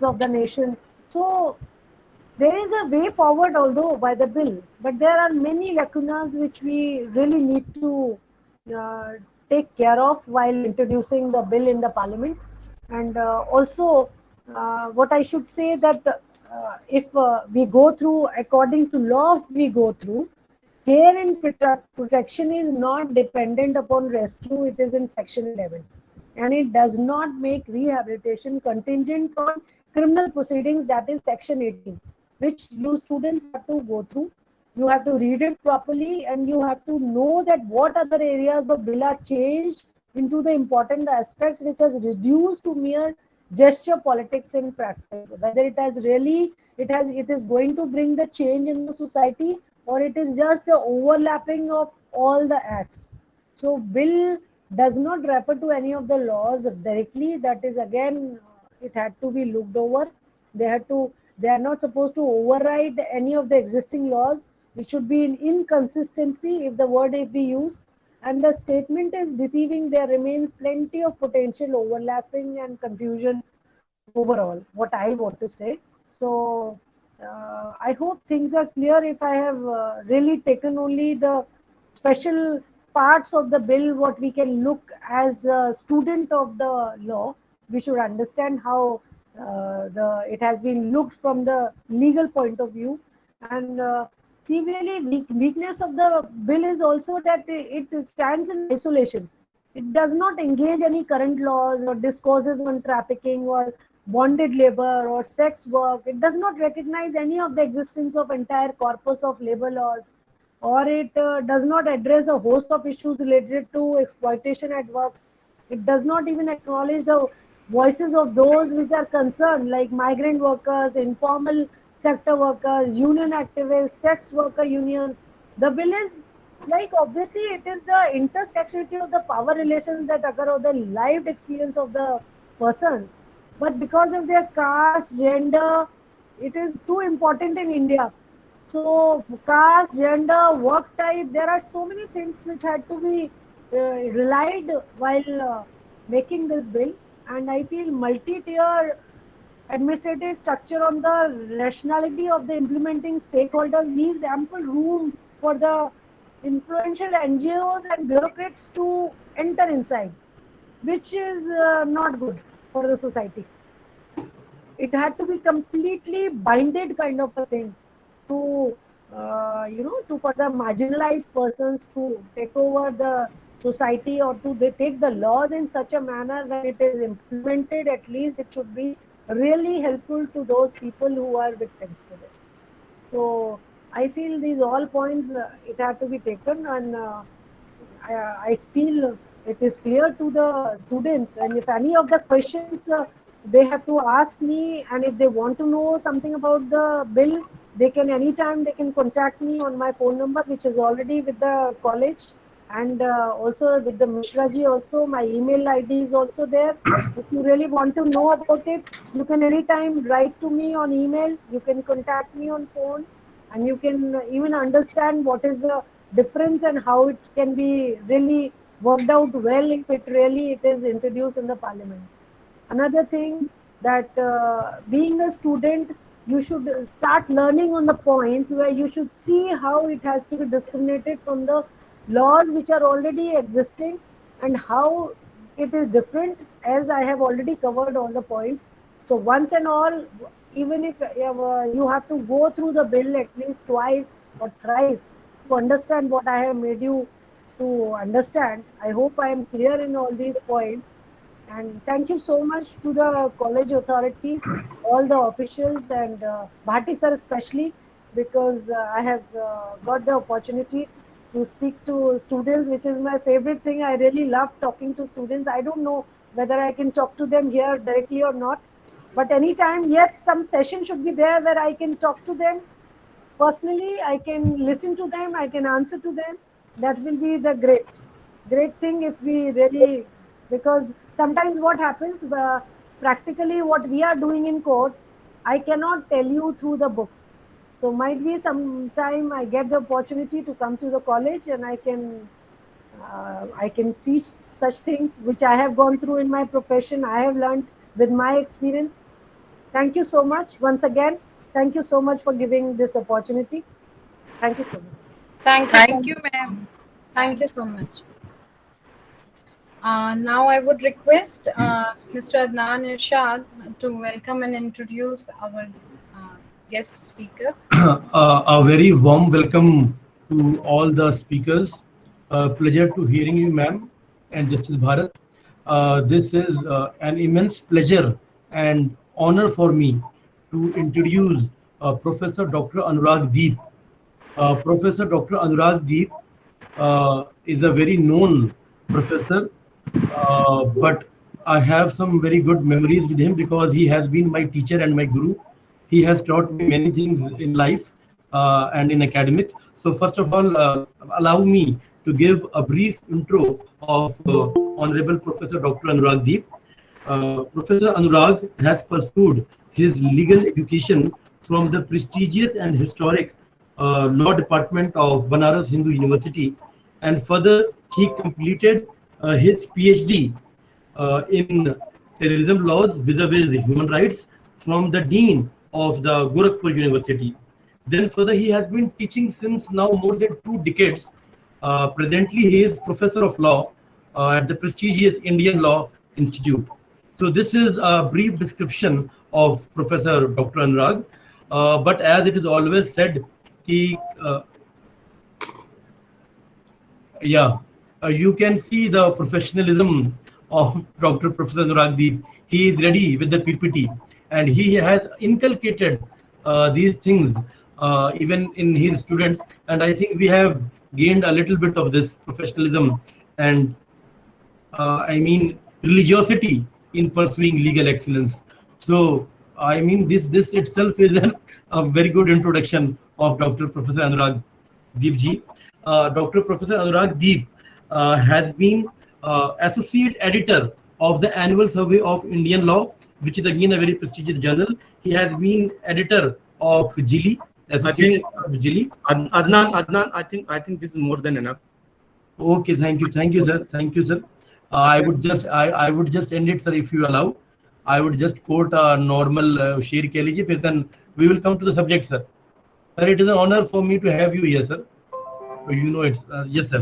of the nation. So there is a way forward, although by the bill, but there are many lacunas which we really need to uh, take care of while introducing the bill in the parliament. And also, what I should say that if we go through according to law, we go through, care and protection is not dependent upon rescue. It is in section 11, and it does not make rehabilitation contingent on criminal proceedings. That is section 18, which you students have to go through. You have to read it properly, and you have to know that what other areas of bill are changed into the important aspects, which has reduced to mere gesture politics in practice. Whether it is going to bring the change in the society, or it is just the overlapping of all the acts. So bill does not refer to any of the laws directly. That is again, it had to be looked over. They had to. They are not supposed to override any of the existing laws. It should be in inconsistency if the word if we use, and the statement is deceiving. There remains plenty of potential overlapping and confusion overall. What I want to say. So I hope things are clear. If I have really taken only the special parts of the bill, what we can look as a student of the law, we should understand how the it has been looked from the legal point of view. And severely weakness of the bill is also that it stands in isolation. It does not engage any current laws or discourses on trafficking or bonded labor or sex work. It does not recognize any of the existence of entire corpus of labor laws, or it does not address a host of issues related to exploitation at work. It does not even acknowledge the voices of those which are concerned, like migrant workers, informal sector workers, union activists, sex worker unions. The bill is like, obviously it is the intersectionality of the power relations that occur, or the lived experience of the persons. But because of their caste, gender, it is too important in India. So caste, gender, work type, there are so many things which had to be relied while making this bill. And I feel multi-tier administrative structure on the rationality of the implementing stakeholders leaves ample room for the influential NGOs and bureaucrats to enter inside, which is not good for the society. It had to be completely binded kind of a thing to to for the marginalized persons to take over the society, or to they take the laws in such a manner when it is implemented. At least it should be really helpful to those people who are victims to this. So I feel these all points it have to be taken, and I feel it is clear to the students. And if any of the questions they have to ask me, and if they want to know something about the bill, they can anytime they can contact me on my phone number, which is already with the college, and also with the Mishra ji. Also, my email ID is also there. If you really want to know about it, you can anytime write to me on email. You can contact me on phone, and you can even understand what is the difference and how it can be really worked out well if it really it is introduced in the parliament. Another thing, that being a student, you should start learning on the points where you should see how it has to be discriminated from the laws which are already existing, and how it is different, as I have already covered all the points. So once and all, even if you have to go through the bill at least twice or thrice to understand what I have made you to understand. I hope I am clear in all these points. And thank you so much to the college authorities, all the officials, and Bhati sir especially, because I have got the opportunity to speak to students, which is my favorite thing. I really love talking to students. I don't know whether I can talk to them here directly or not, but anytime, yes, some session should be there where I can talk to them personally. I can listen to them, I can answer to them. That will be the great thing if we really, because sometimes what happens, practically what we are doing in courts, I cannot tell you through the books. So might be some time I get the opportunity to come to the college, and I can teach such things which I have gone through in my profession. I have learned with my experience. Thank you so much once again. Thank you so much for giving this opportunity. Thank you so much. Thank you so Thank you, much, ma'am. ma'am. Thank you so much. Now I would request Mr. Adnan Irshad to welcome and introduce our guest speaker. A very warm welcome to all the speakers. Pleasure to hearing you, ma'am, and Justice Bharat. This is an immense pleasure and honor for me to introduce Professor Dr. Anurag Deep. Professor Dr. Anurag Deep is a very known professor, but I have some very good memories with him because he has been my teacher and my guru. He has taught me many things in life and in academics. So, first of all, allow me to give a brief intro of Honorable Professor Dr. Anurag Deep. Professor Anurag has pursued his legal education from the prestigious and historic Law Department of Banaras Hindu University, and further he completed his PhD in terrorism laws vis-a-vis human rights from the dean of the Gorakhpur University. Then further he has been teaching since now more than 2 decades. Presently he is professor of law at the prestigious Indian Law Institute. So this is a brief description of Professor Dr. Anurag. But as it is always said, he yeah, you can see the professionalism of Dr. Professor Nuragdeep. He is ready with the PPT and he has inculcated these things even in his students. And I think we have gained a little bit of this professionalism and I mean religiosity in pursuing legal excellence. So I mean this itself is a very good introduction of Dr. Professor Anurag Deep ji. Dr. Professor Anurag Deep has been associate editor of the annual survey of Indian law, which is again a very prestigious journal. He has been editor of GILI, I associate think editor of GILI. Adnan, I think this is more than enough. Okay, thank you, sir, thank you, sir. Achha, I would just end it, sir, if you allow. I would just quote a normal शेर कह लीजिए, फिर then we will come to the subject, sir. Sir, it is an honor for me to have you here, sir. You know it, yes, sir.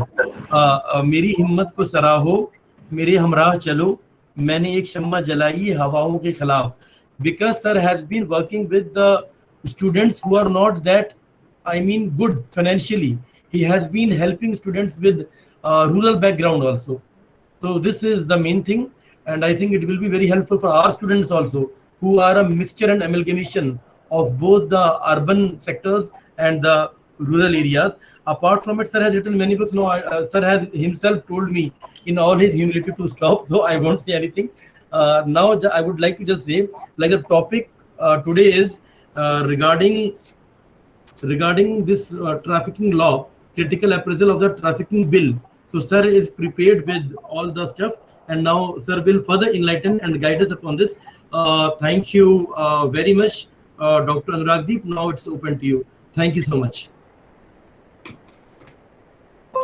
मेरी हिम्मत को सराहो, मेरे हमराह चलो, मैंने एक शम्मा जलाई हवाओं के खिलाफ. Because sir has been working with the students who are not that, I mean, good financially. He has been helping students with rural background also. So this is the main thing, and I think it will be very helpful for our students also, who are a mixture and amalgamation of both the urban sectors and the rural areas. Apart from it, sir has written many books. No, sir has himself told me in all his humility to stop, so I won't say anything. Now I would like to just say, like the topic today is regarding this trafficking law, critical appraisal of the trafficking bill. So, sir is prepared with all the stuff, and now sir will further enlighten and guide us upon this. Thank you very much, Dr. Anuragdeep. Now it's open to you. Thank you so much.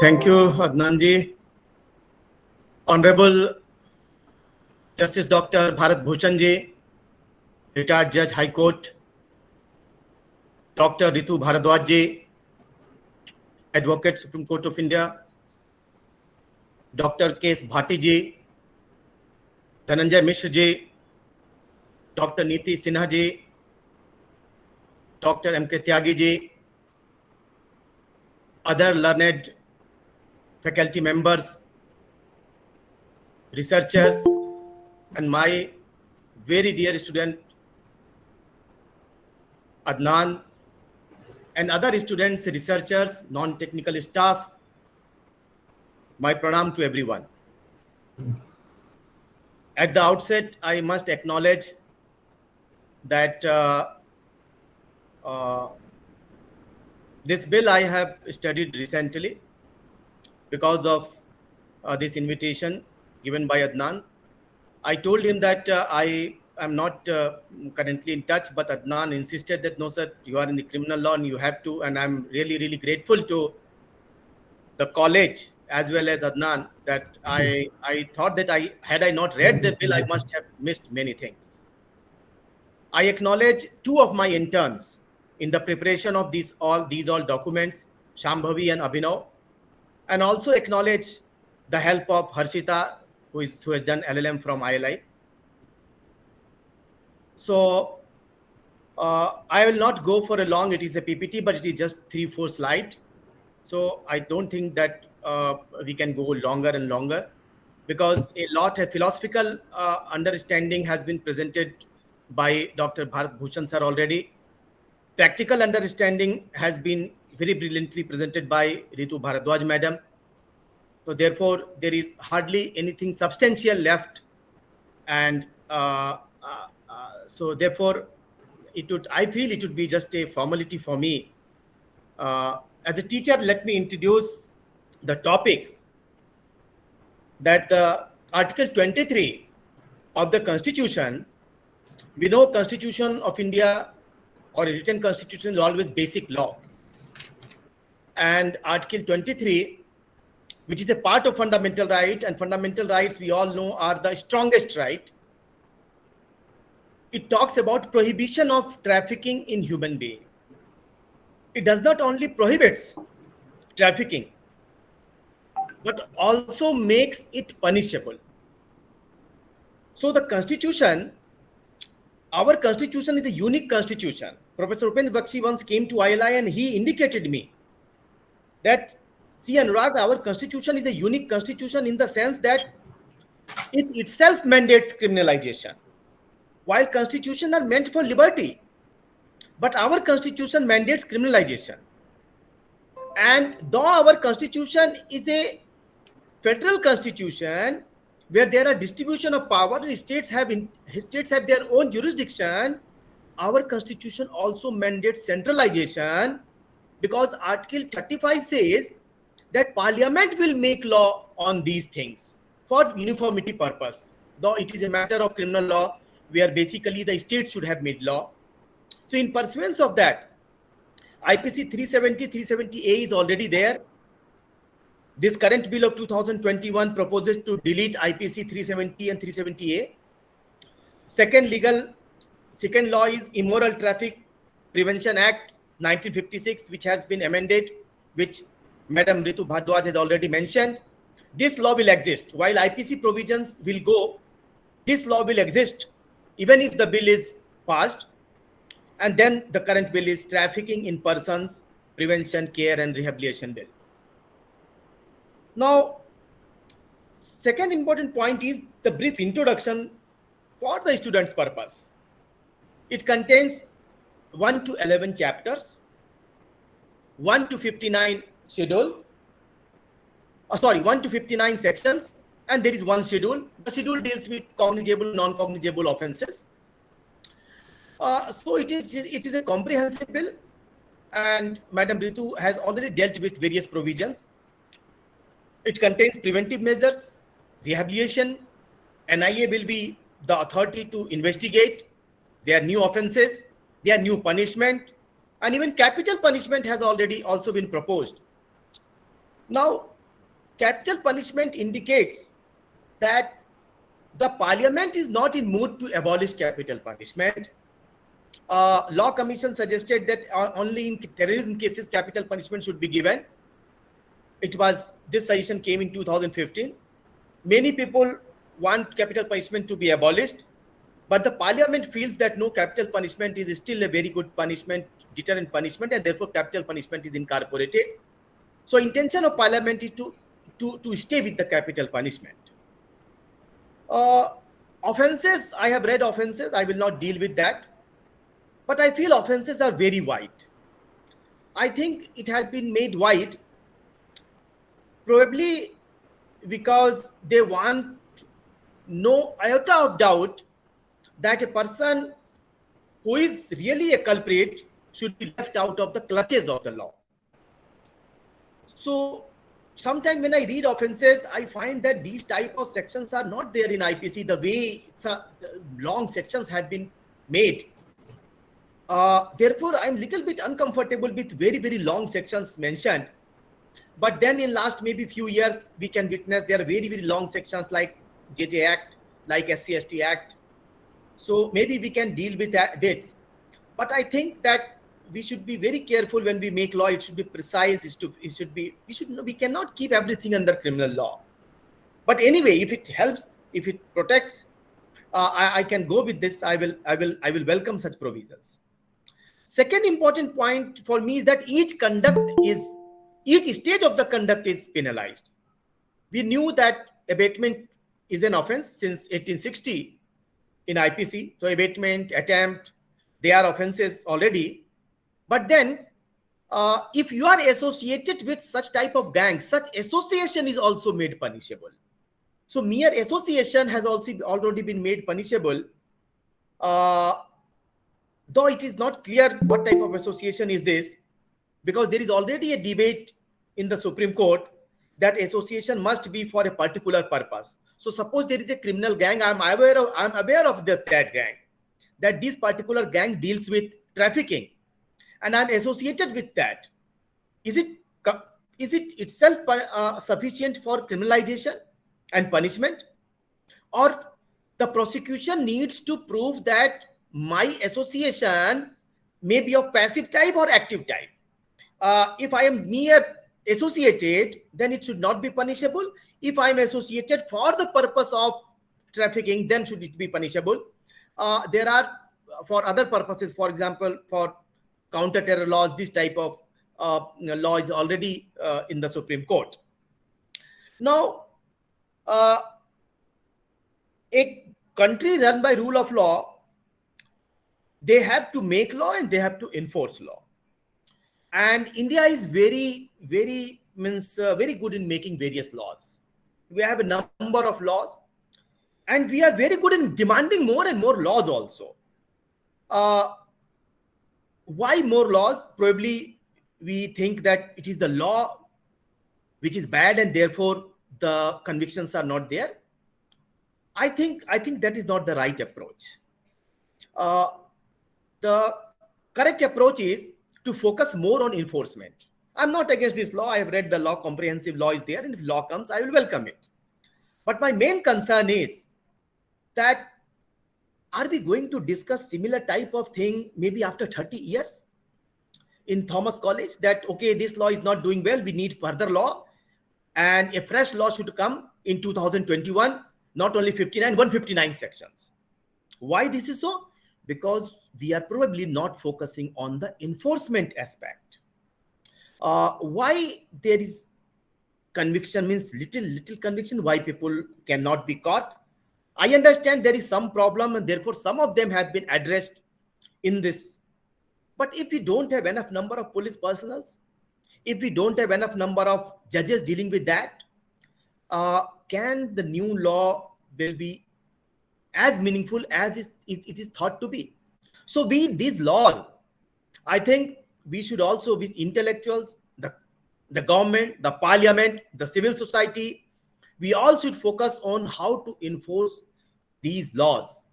thank you, Adnan ji. Honorable Justice Dr. Bharat Bhushan ji, retired Judge High Court, Dr. Ritu Bharadwaj ji, Advocate Supreme Court of India, Dr. K. S. Bhati ji, Dhananjay Mishra ji, Dr. Niti Sinha ji, Dr. M. K. Tyagi ji, other learned faculty members, researchers, and my very dear student Adnan, and other students, researchers, non-technical staff, my pranam to everyone. At the outset, I must acknowledge that this bill I have studied recently because of this invitation given by Adnan. I told him that I am not currently in touch, but Adnan insisted that no, sir, you are in the criminal law and you have to. And I'm really, really grateful to the college as well as Adnan that I thought that had I not read the bill, I must have missed many things. I acknowledge two of my interns in the preparation of these all documents, Shambhavi and Abhinav, and also acknowledge the help of Harshita, who has done LLM from ILI. So I will not go for a long, it is a PPT, but it is just 3-4 slides. So I don't think that we can go longer and longer, because a lot of philosophical understanding has been presented by Dr. Bharat Bhushan sir already. Practical understanding has been very brilliantly presented by Ritu Bharadwaj madam. So therefore, there is hardly anything substantial left, and so therefore, I feel it would be just a formality for me. As a teacher, let me introduce the topic that Article 23 of the Constitution. We know Constitution of India or a written Constitution is always basic law. And Article 23, which is a part of fundamental right, and fundamental rights we all know are the strongest right. It talks about prohibition of trafficking in human being. It does not only prohibits trafficking, but also makes it punishable. So the Constitution, our Constitution is a unique Constitution. Professor Upendra Bakshi once came to ILI and he indicated me that, see Anurag, our Constitution is a unique Constitution in the sense that it itself mandates criminalization. While Constitutions are meant for liberty, but our Constitution mandates criminalization. And though our Constitution is a federal Constitution where there are distribution of power and states have their own jurisdiction, our Constitution also mandates centralization, because Article 35 says that Parliament will make law on these things for uniformity purpose. Though it is a matter of criminal law where basically the state should have made law. So in pursuance of that, IPC 370, 370A is already there. This current bill of 2021 proposes to delete IPC 370 and 370A. Second law is Immoral Traffic Prevention Act 1956, which has been amended, which Madam Ritu Bharadwaj has already mentioned. This law will exist. While IPC provisions will go, this law will exist even if the bill is passed. And then the current bill is Trafficking in Persons Prevention, Care and Rehabilitation Bill. Now, second important point is the brief introduction for the student's purpose. It contains 1 to 11 chapters, 1 to 59 1 to 59 sections, and there is one schedule. The schedule deals with cognizable, non-cognizable offenses. So it is a comprehensive bill, and Madam Ritu has already dealt with various provisions. It contains preventive measures, rehabilitation. NIA will be the authority to investigate. There are new offenses, there are new punishment, and even capital punishment has already also been proposed. Now, capital punishment indicates that the Parliament is not in mood to abolish capital punishment. Law Commission suggested that only in terrorism cases capital punishment should be given. This suggestion came in 2015. Many people want capital punishment to be abolished, but the Parliament feels that no, capital punishment is still a very good punishment, deterrent punishment, and therefore capital punishment is incorporated. So intention of Parliament is to stay with the capital punishment. Offenses, I have read offenses, I will not deal with that. But I feel offenses are very wide. I think it has been made wide probably because they want no iota of doubt that a person who is really a culprit should be left out of the clutches of the law. So sometimes when I read offenses, I find that these type of sections are not there in IPC the way long sections have been made. Therefore, I'm a little bit uncomfortable with very, very long sections mentioned. But then in last maybe few years, we can witness there are very, very long sections like JJ Act, like SC/ST Act, So maybe we can deal with that bits. But I think that we should be very careful when we make law. It should be precise. We cannot keep everything under criminal law. But anyway, if it helps, if it protects, I can go with this. I will welcome such provisions. Second important point for me is that each stage of the conduct is penalized. We knew that abatement is an offense since 1860 in IPC. So abatement, attempt, they are offenses already. But then if you are associated with such type of gang, such association is also made punishable. So mere association has also already been made punishable, though it is not clear what type of association is this, because there is already a debate in the Supreme Court that association must be for a particular purpose. So suppose there is a criminal gang, I'm aware of that gang, that this particular gang deals with trafficking, and I'm associated with that. Is it itself sufficient for criminalization and punishment? Or the prosecution needs to prove that my association may be of passive type or active type. If I am mere associated, then it should not be punishable. If I am associated for the purpose of trafficking, then should it be punishable. There are, for other purposes, for example, for counter-terror laws, this type of law is already in the Supreme Court. Now, a country run by rule of law, they have to make law and they have to enforce law. And India is very good in making various laws. We have a number of laws, and we are very good in demanding more and more laws also. Why more laws? Probably we think that it is the law which is bad and therefore the convictions are not there. I think that is not the right approach. The correct approach is to focus more on enforcement. I'm not against this law. I have read the law, comprehensive law is there, and if law comes, I will welcome it. But my main concern is that are we going to discuss similar type of thing maybe after 30 years in Thomas College, that, okay, this law is not doing well, we need further law, and a fresh law should come in 2021, not only 59, 159 sections. Why this is so? Because we are probably not focusing on the enforcement aspect. Why there is conviction means little conviction, why people cannot be caught. I understand there is some problem and therefore some of them have been addressed in this. But if we don't have enough number of police personals, if we don't have enough number of judges dealing with that, can the new law will be as meaningful as it is thought to be? So these laws, I think we should also, with intellectuals, the government, the parliament, the civil society, we all should focus on how to enforce these laws.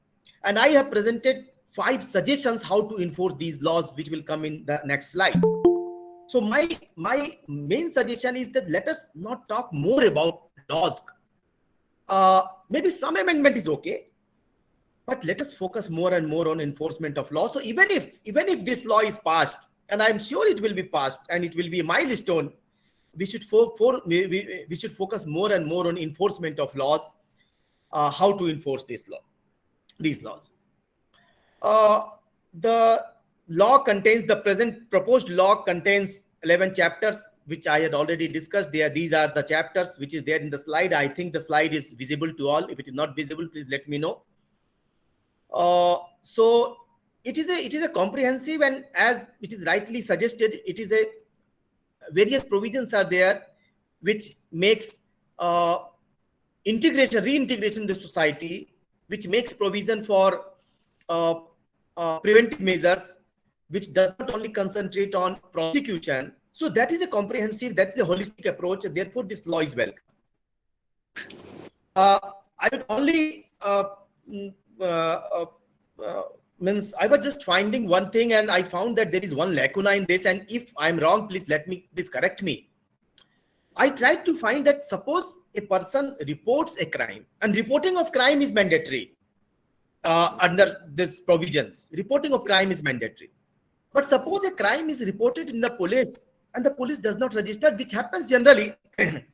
And I have presented 5 suggestions how to enforce these laws, which will come in the next slide. So my main suggestion is that let us not talk more about laws. Maybe some amendment is okay, but let us focus more and more on enforcement of law. So even if this law is passed, and I'm sure it will be passed and it will be a milestone, we should focus more and more on enforcement of laws, how to enforce these laws. The present proposed law contains 11 chapters, which I had already discussed. These are the chapters which is there in the slide. I think the slide is visible to all. If it is not visible, please let me know. So it is a comprehensive, and as it is rightly suggested, it is various provisions are there which makes reintegration in the society, which makes provision for preventive measures, which does not only concentrate on prosecution. So that is a comprehensive, that's a holistic approach, and therefore this law is welcome. I would only I was just finding one thing, and I found that there is one lacuna in this, and if I'm wrong, please correct me. I tried to find that suppose a person reports a crime, and reporting of crime is mandatory. under this provisions, reporting of crime is mandatory. But suppose a crime is reported in the police and the police does not register, which happens generally.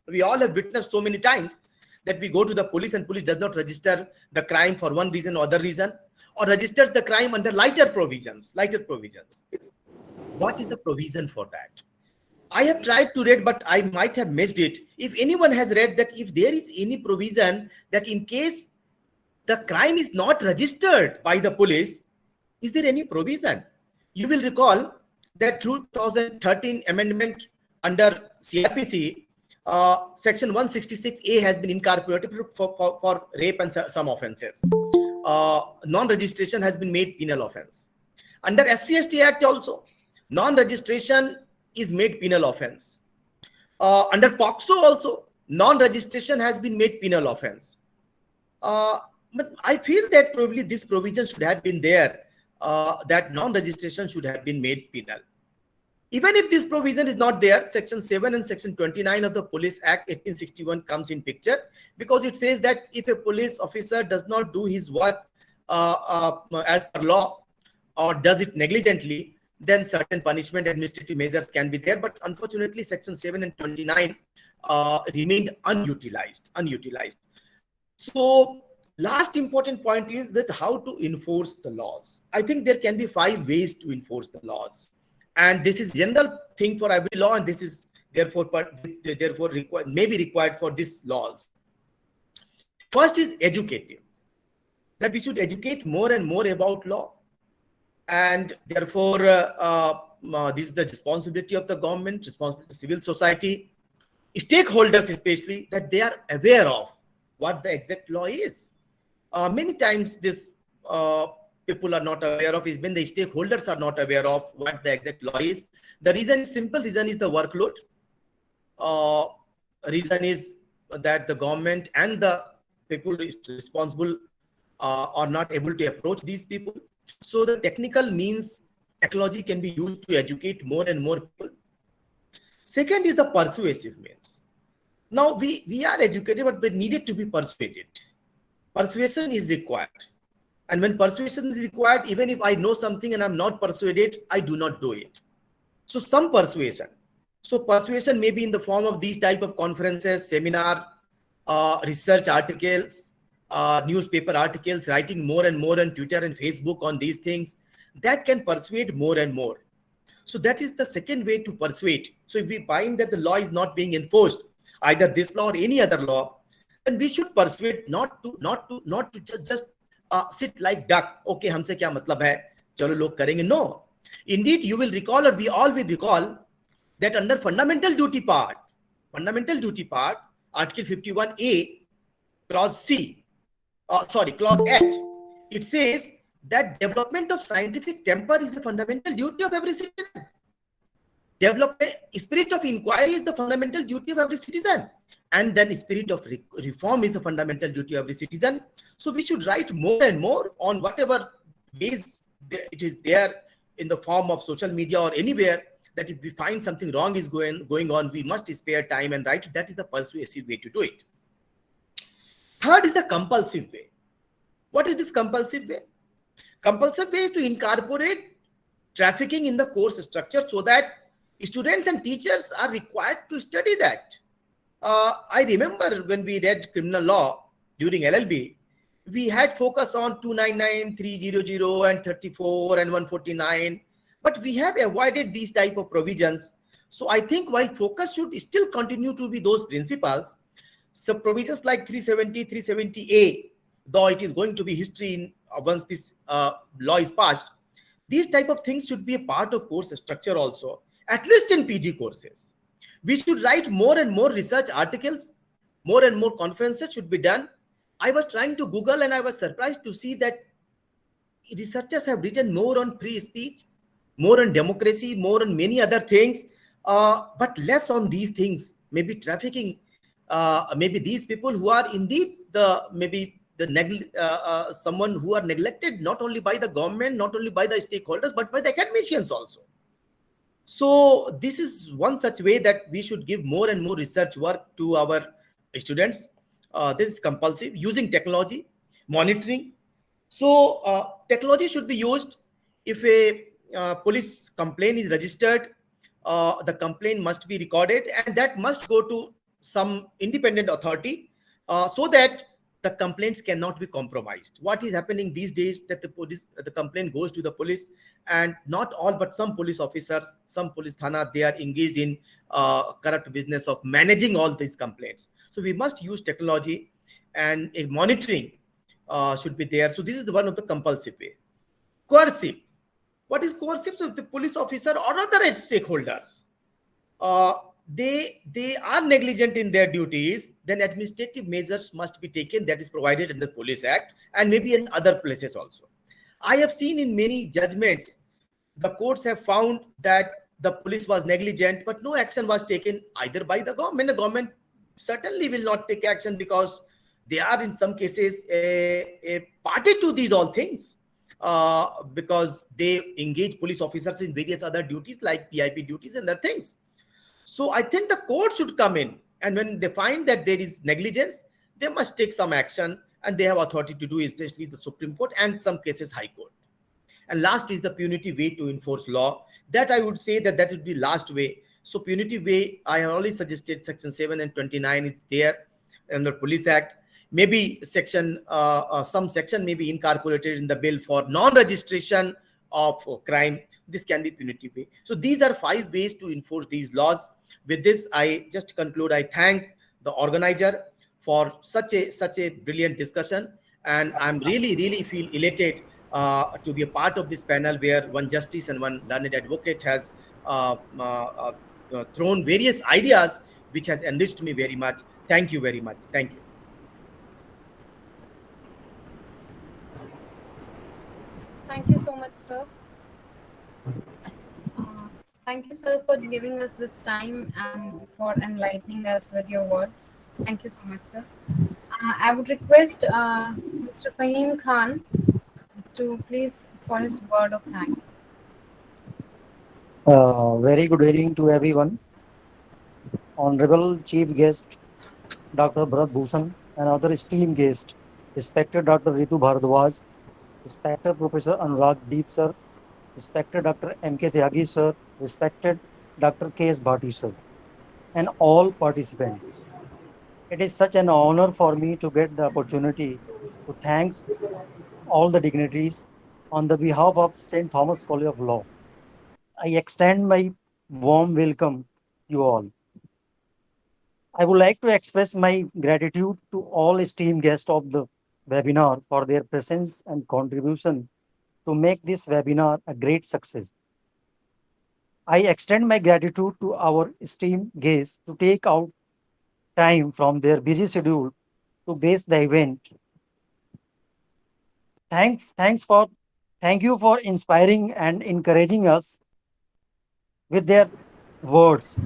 We all have witnessed so many times that we go to the police and police does not register the crime for one reason or other reason, or registers the crime under lighter provisions. What is the provision for that? I have tried to read, but I might have missed it. If anyone has read that, if there is any provision that in case the crime is not registered by the police, is there any provision? You will recall that through 2013 amendment under CRPC, section 166A has been incorporated for rape and some offenses. Non-registration has been made penal offense. Under SC/ST Act also, non-registration is made penal offense. Under POCSO also, non-registration has been made penal offense. But I feel that probably this provision should have been there, that non-registration should have been made penal. Even if this provision is not there, Section 7 and Section 29 of the Police Act 1861 comes in picture, because it says that if a police officer does not do his work as per law or does it negligently, then certain punishment administrative measures can be there. But unfortunately, Section 7 and 29 remained unutilized. So last important point is that how to enforce the laws. I think there can be 5 ways to enforce the laws. And this is general thing for every law, and this is therefore may be required for these laws. First is educative, that we should educate more and more about law, and therefore this is the responsibility of the government, responsibility of civil society, stakeholders especially, that they are aware of what the exact law is. Many times this people are not aware of, even the stakeholders are not aware of what the exact law is. The reason is simple. Reason is the workload. Reason is that the government and the people responsible are not able to approach these people. So the technical means, technology can be used to educate more and more people. Second is the persuasive means. Now we are educated, but we needed to be persuaded. Persuasion is required. And when persuasion is required, even if I know something and I'm not persuaded, I do not do it. So some persuasion. So persuasion may be in the form of these type of conferences, seminar, research articles, newspaper articles, writing more and more on Twitter and Facebook on these things. That can persuade more and more. So that is the second way to persuade. So if we find that the law is not being enforced, either this law or any other law, then we should persuade not to just sit like duck. Okay, हमसे क्या मतलब है? चलो लोग करेंगे. No. Indeed, you will recall, or we all will recall, that under fundamental duty part, Article 51A, clause H, it says that development of scientific temper is a fundamental duty of every citizen. Spirit of inquiry is the fundamental duty of every citizen. And then spirit of reform is the fundamental duty of every citizen. So we should write more and more on whatever ways it is there in the form of social media or anywhere, that if we find something wrong is going on, we must spare time and write. That is the persuasive way to do it. Third is the compulsive way. What is this compulsive way? Compulsive way is to incorporate trafficking in the course structure so that students and teachers are required to study that. I remember when we read criminal law during LLB, we had focus on 299, 300 and 34 and 149, but we have avoided these type of provisions. So I think while focus should still continue to be those principles, so provisions like 370, 370A, though it is going to be history once this law is passed, these type of things should be a part of course structure also, at least in PG courses. We should write more and more research articles, more and more conferences should be done. I was trying to Google and I was surprised to see that researchers have written more on free speech, more on democracy, more on many other things, but less on these things, maybe trafficking, maybe these people who are indeed someone who are neglected not only by the government, not only by the stakeholders, but by the academicians also. So this is one such way that we should give more and more research work to our students. This is compulsive, using technology, monitoring, So technology should be used. If a police complaint is registered, the complaint must be recorded, and that must go to some independent authority, so that the complaints cannot be compromised. What is happening these days, that the complaint goes to the police, and not all but some police officers, some police thana, they are engaged in corrupt business of managing all these complaints. So we must use technology, and a monitoring should be there. So this is the one of the compulsive way. Coercive. What is coercive? So the police officer or other stakeholders, uh, they are negligent in their duties, then administrative measures must be taken. That is provided under Police Act, and maybe in other places also. I have seen in many judgments, the courts have found that the police was negligent, but no action was taken either by the government. The government certainly will not take action, because they are in some cases a party to these all things, because they engage police officers in various other duties like PIP duties and other things. So I think the court should come in, and when they find that there is negligence, they must take some action, and they have authority to do, especially the Supreme Court and some cases High Court. And last is the punitive way to enforce law. That I would say that would be last way. So punitive way, I have already suggested section 7 and 29 is there under Police Act. Maybe some section may be incorporated in the bill for non-registration of crime. This can be punitive way. So these are 5 ways to enforce these laws. With this, I just conclude. I thank the organizer for such a brilliant discussion, and I'm really feel elated to be a part of this panel, where one justice and one learned advocate has thrown various ideas, which has enriched me very much. Thank you very much. Thank you. Thank you so much, sir. Thank you, sir, for giving us this time and for enlightening us with your words. Thank you so much, sir. I would request Mr. Fahim Khan to please for his word of thanks. Very good evening to everyone. Honorable Chief Guest, Dr. Bharat Bhushan, and other esteemed guests, respected Dr. Ritu Bharadwaj, respected Professor Anurag Deep, sir, respected Dr. M.K. Tyagi, sir, respected Dr. K.S. Bhati, sir, and all participants. It is such an honor for me to get the opportunity to thank all the dignitaries on the behalf of St. Thomas College of Law. I extend my warm welcome you all. I would like to express my gratitude to all esteemed guests of the webinar for their presence and contribution to make this webinar a great success. I extend my gratitude to our esteemed guests to take out time from their busy schedule to grace the event. Thank you for inspiring and encouraging us with their words.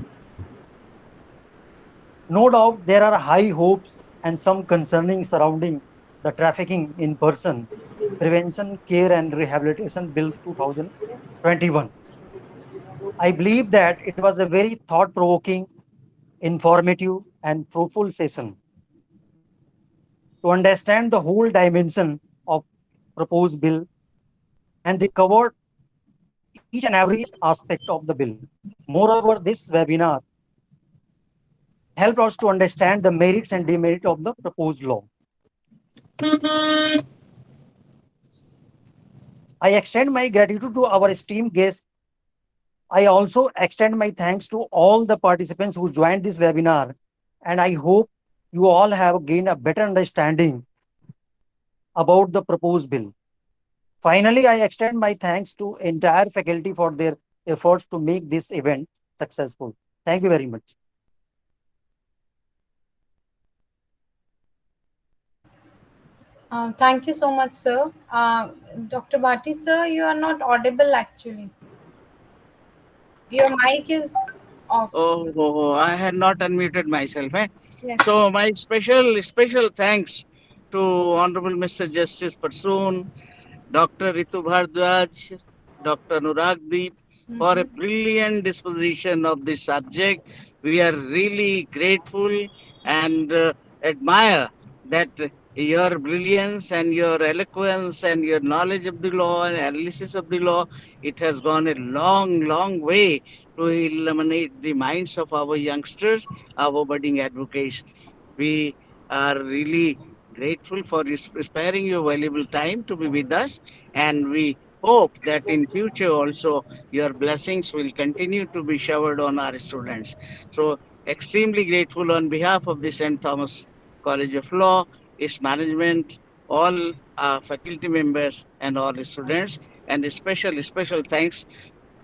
No doubt there are high hopes and some concerning surrounding the Trafficking in Person Prevention, Care and Rehabilitation Bill 2021. I believe that it was a very thought-provoking, informative and fruitful session. To understand the whole dimension of proposed bill, and they covered each and every aspect of the bill. Moreover, this webinar helped us to understand the merits and demerits of the proposed law. I extend my gratitude to our esteemed guests. I also extend my thanks to all the participants who joined this webinar, and I hope you all have gained a better understanding about the proposed bill. Finally, I extend my thanks to entire faculty for their efforts to make this event successful. Thank you very much. Thank you so much, sir. Dr. Bhati, sir, you are not audible actually. Your mic is off. I had not unmuted myself. Yes. So my special thanks to Honorable Mr. Justice Parsoon, Dr. Ritu Bhardwaj, Dr. Anurag Deep for a brilliant disposition of this subject. We are really grateful and admire that your brilliance and your eloquence and your knowledge of the law and analysis of the law, it has gone a long, long way to illuminate the minds of our youngsters, our budding advocates. We are really grateful for you sparing your valuable time to be with us, and we hope that in future also your blessings will continue to be showered on our students. So extremely grateful on behalf of the St. Thomas College of Law, its management, all faculty members and all the students, and a special thanks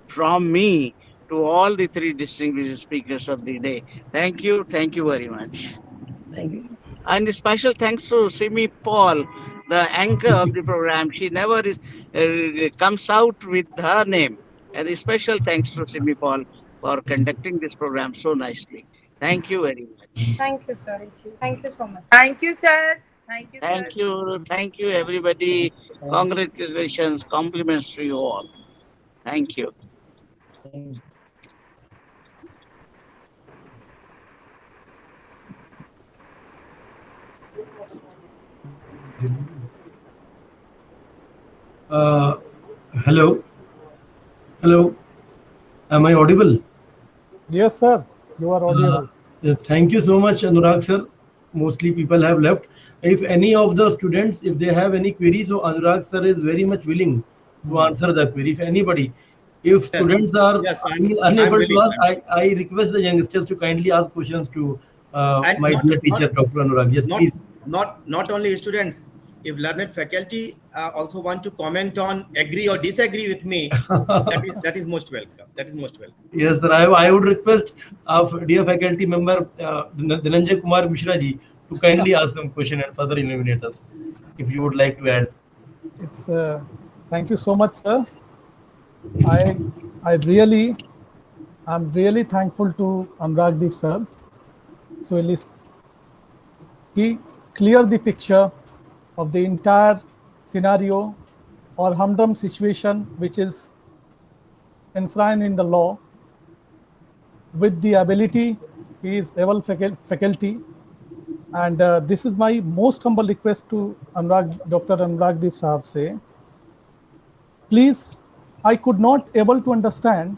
from me to all the three distinguished speakers of the day. Thank you very much. Thank you. And a special thanks to Simi Paul, the anchor of the program. She never comes out with her name. And a special thanks to Simi Paul for conducting this program so nicely. Thank you very much. Thank you, sir. Thank you so much. Thank you, sir. Thank you, sir. Thank you, everybody. Congratulations, compliments to you all. Thank you. Thank you. Uh, hello. Hello. Am I audible? Yes, sir. You are audible. Thank you so much, Anurag sir. Mostly people have left. If any of the students, if they have any queries, so Anurag sir is very much willing to answer the query. If anybody, if students are unable to ask, I request the youngsters to kindly ask questions to my dear teacher, Dr. Anurag. Yes, please. Not only students, if learned faculty also want to comment on, agree or disagree with me, that is most welcome. That is most welcome. Yes, sir. I would request our dear faculty member Dhananjay Kumar Mishra ji to kindly ask some question and further illuminate us, if you would like to add. It's thank you so much, sir. I'm really thankful to Anuragdeep sir. So at least he cleared the picture of the entire scenario or humdrum situation which is enshrined in the law. With the ability, he is able faculty, and this is my most humble request to Dr. Anuragdeep Sahab. Say, please, I could not able to understand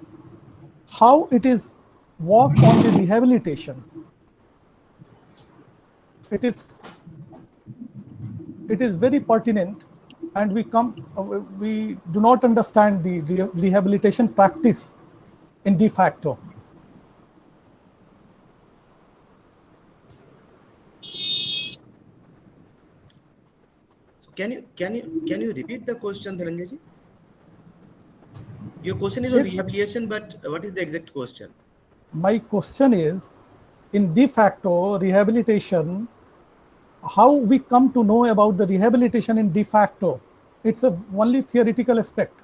how it is work on the rehabilitation. It is very pertinent, and we do not understand the rehabilitation practice in de facto. So can you repeat the question, Dhananjay ji? Your question is on rehabilitation, but what is the exact question? My question is, in de facto rehabilitation, how we come to know about the rehabilitation in de facto? It's a only theoretical aspect.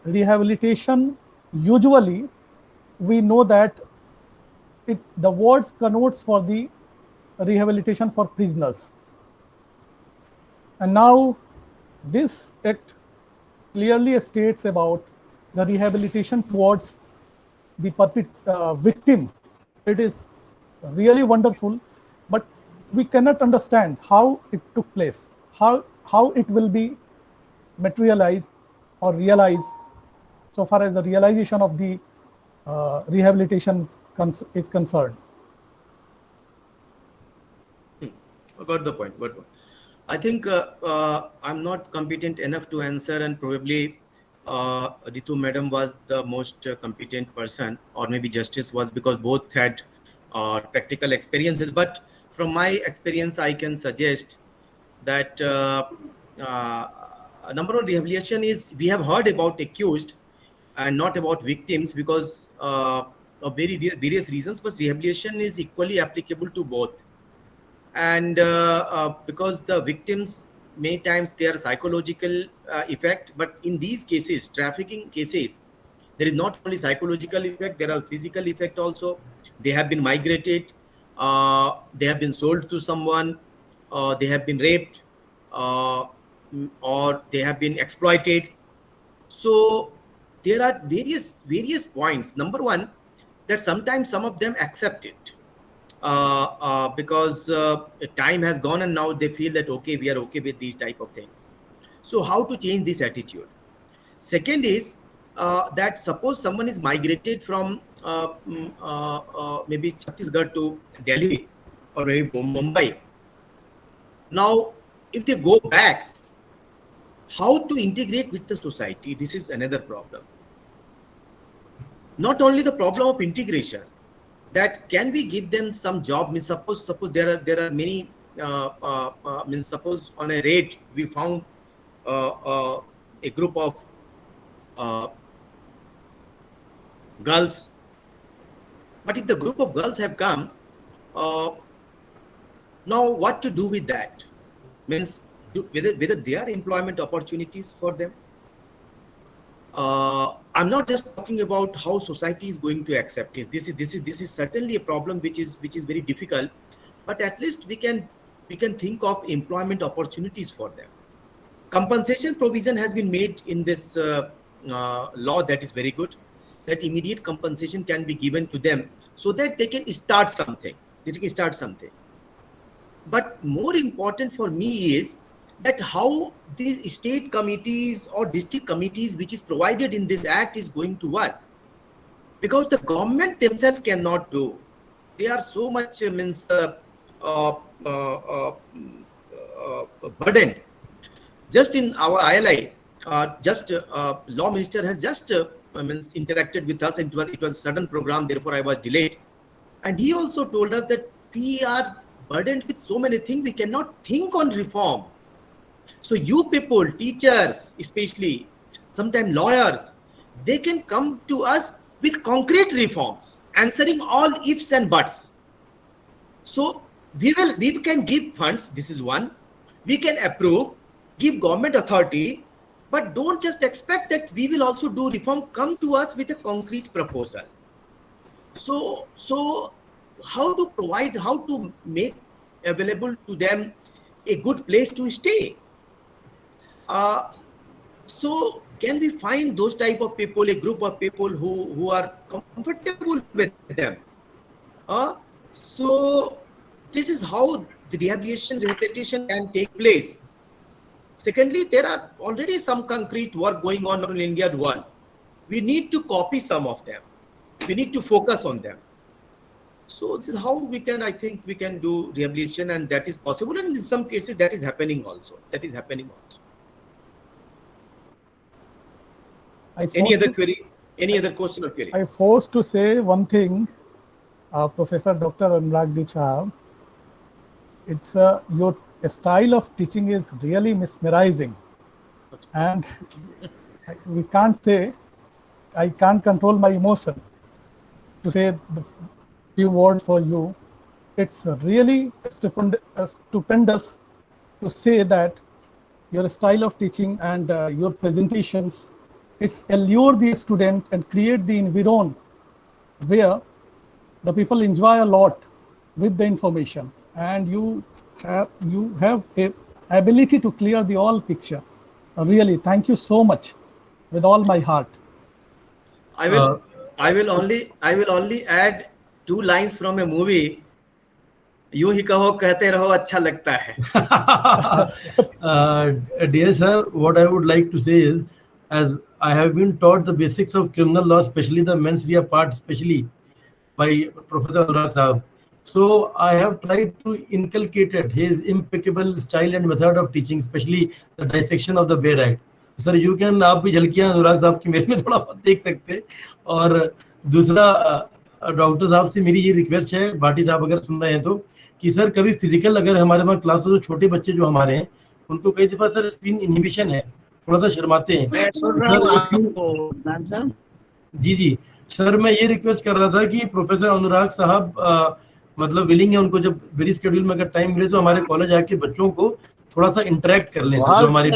Rehabilitation, usually we know that the words connotes for the rehabilitation for prisoners. And now this act clearly states about the rehabilitation towards the victim. It is really wonderful, but we cannot understand how it took place, how it will be materialized or realized so far as the realization of the rehabilitation is concerned. Got the point. I think I'm not competent enough to answer, and probably Ritu madam was the most competent person, or maybe Justice was, because both had practical experiences. But from my experience, I can suggest that number one, rehabilitation is, we have heard about accused and not about victims because of various reasons, but rehabilitation is equally applicable to both. And because the victims, many times they are psychological effect, but in these cases, trafficking cases, there is not only psychological effect, there are physical effect also. They have been migrated, they have been sold to someone, they have been raped, or they have been exploited. So there are various points. Number one, that sometimes some of them accept it. because time has gone and now they feel that okay, we are okay with these type of things. So how to change this attitude? Second is that suppose someone is migrated from maybe Chhattisgarh to Delhi or maybe Mumbai. Now, if they go back, how to integrate with the society? This is another problem. Not only the problem of integration, that can we give them some job? Means suppose there are many means suppose on a raid we found a group of girls, but if the group of girls have come, now what to do with that? Means whether there are employment opportunities for them. I'm not just talking about how society is going to accept it. This is certainly a problem which is very difficult, but at least we can think of employment opportunities for them. Compensation provision has been made in this law, that is very good, that immediate compensation can be given to them so that they can start something. But more important for me is that how these state committees or district committees which is provided in this act is going to work, because the government themselves cannot do. They are so much burdened. Just in our ILI, law minister has just interacted with us. It was a sudden program, therefore I was delayed, and he also told us that we are burdened with so many things, we cannot think on reform. So you people, teachers especially, sometimes lawyers, they can come to us with concrete reforms, answering all ifs and buts. So we can give funds, this is one. We can approve, give government authority, but don't just expect that we will also do reform. Come to us with a concrete proposal. So how to provide, how to make available to them a good place to stay? So can we find those type of people, a group of people who are comfortable with them? So this is how the rehabilitation can take place. Secondly, there are already some concrete work going on in India and world. We need to copy some of them. We need to focus on them. So this is how we can, I think we can do rehabilitation, and that is possible. And in some cases that is happening also. Any other query? Any other question or query? I forced to say one thing, Professor Dr. Anuragdeep Sahab. It's your style of teaching is really mesmerizing, and we can't say, I can't control my emotion to say the few words for you. It's really stupendous to say that your style of teaching and your presentations, it's allure the student and create the environment where the people enjoy a lot with the information, and you have a ability to clear the all picture. Really, thank you so much with all my heart. I will only add 2 lines from a movie. यूं ही कहो कहते रहो अच्छा लगता है. Dear sir, what I would like to say is, as I have been taught the basics of criminal law, especially the mens rea part, especially by Professor Anurag Sahab. So I have tried to inculcate his impeccable style and method of teaching, especially the dissection of the Bayer Act. Sir, you can, आप भी झलकियां अनुराग साहब की मेरे में थोड़ा बहुत देख सकते हैं. और दूसरा, डॉक्टर साहब से मेरी ये रिक्वेस्ट है, भाटी साहब अगर सुन रहे हैं तो, कि सर कभी फिजिकल अगर हमारे पास क्लास हो तो छोटे बच्चे जो हमारे हैं उनको कई दफा सर स्क्रीन इनहिबिशन है, थोड़ा सा शर्माते हैं. जी सर, मैं ये रिक्वेस्ट कर रहा था कि प्रोफेसर अनुराग साहब मतलब विलिंग है, उनको जब वेरी शेड्यूल में अगर टाइम मिले तो हमारे कॉलेज आके बच्चों को थोड़ा सा इंटरेक्ट कर लें. जो हमारे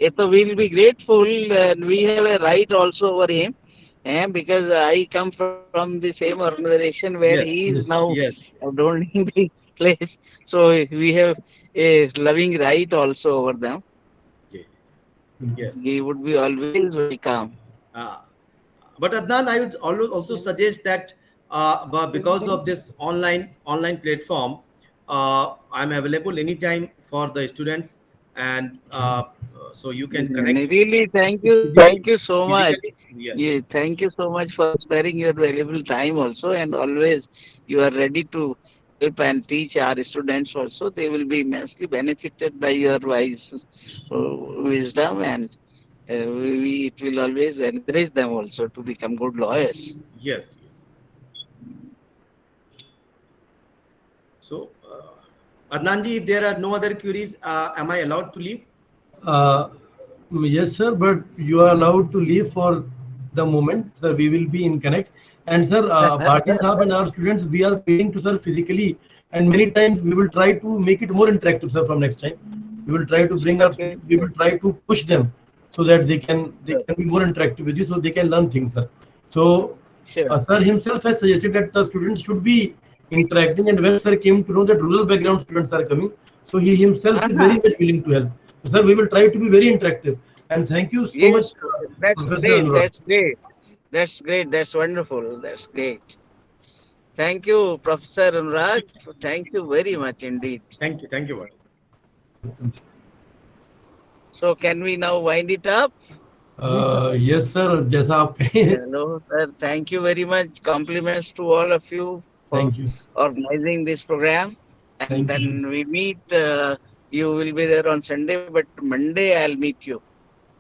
ये तो will be grateful, and we have a right also over him, and because I come from the same organization where he is now holding the place, so we have a loving right also over them. Yes, he would be always welcome. But Adnan, I would also suggest that but because of this online platform, I'm available anytime for the students, and so you can connect Really, physically. thank you so much. Physically, yes, Yeah, thank you so much for sparing your valuable time also, and always you are ready to help and teach our students also. They will be immensely benefited by your wise wisdom, and it will always encourage them also to become good lawyers. yes, yes. So, Adnanji, if there are no other queries, am I allowed to leave? Uh, yes, sir, but you are allowed to leave for the moment. Sir, we will be in connect. And sir, Bhatia Sahab and our students, we are waiting to sir physically. And many times we will try to make it more interactive, sir, from next time. We will try to bring our, Okay. we will try to push them so that they can be more interactive with you, so they can learn things, sir. So, Sure. sir himself has suggested that the students should be interacting. And when sir came to know that rural background students are coming, so he himself is very much willing to help. So, sir, we will try to be very interactive. And thank you so much, Yes, that's Professor great. Anurag. That's great. That's great. That's wonderful. That's great. Thank you, Professor Anurag. Thank you very much indeed. Thank you. Thank you, Bhatia. So, can we now wind it up? Yes, sir. जैसा आप कहें. Hello, sir. Thank you very much. Compliments to all of you for Thank you. organizing this program. And Thank you. then we meet. You will be there on Sunday, but Monday I'll meet you.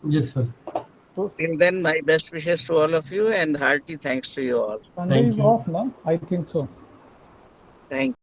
Yes, sir. So Till then, my best wishes to all of you and hearty thanks to you all. Sunday Thank is you. off, no? I think so. Thank